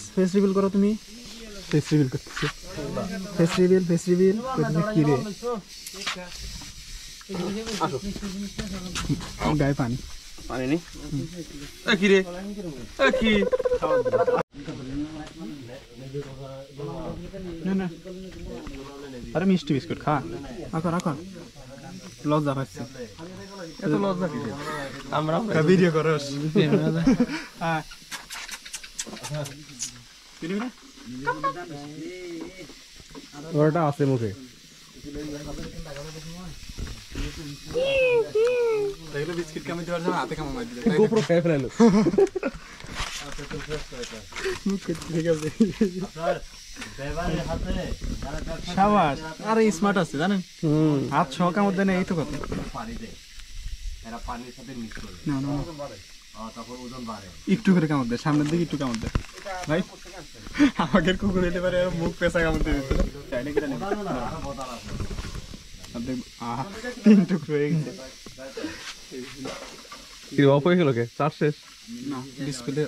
face reveal करो तुम्हें face reveal करते फेस रिवील की रे गाय पानी पानी नहीं की रे की ना अरे मिष्टी बिस्कुट खा आकर आकर লজ্জা পাচ্ছে এত লজ্জা কি আমরা ভিডিও করস হ্যাঁ কিনি না ওটা আছে মুখে দেখলে বিস্কিট কামে দেওয়ার জন্য হাতে কামা মার দিলে গোপ্রো খেয়ে ফেলালো মুখে ঠিক আছে শাবাশ আরে স্মার্ট আছে জানেন হাত ছয় কামড় দেয় না এই তো কথা পানি দেয় এরা পানির সাথে মিক্স করে না না তখন ওজন বাড়ে একটু করে কামড় দেয় সামনের দিকে একটু কামড় দেয় ভাই আমাদের কুকুর হতে পারে মুখ পেঁচা কামড় দিয়ে দিতে চাইলে কি জানেন আপনি তিন টুকরো হয়ে গেছে কি অফ হয়ে গেল কে চার শেষ না ডিসপ্লে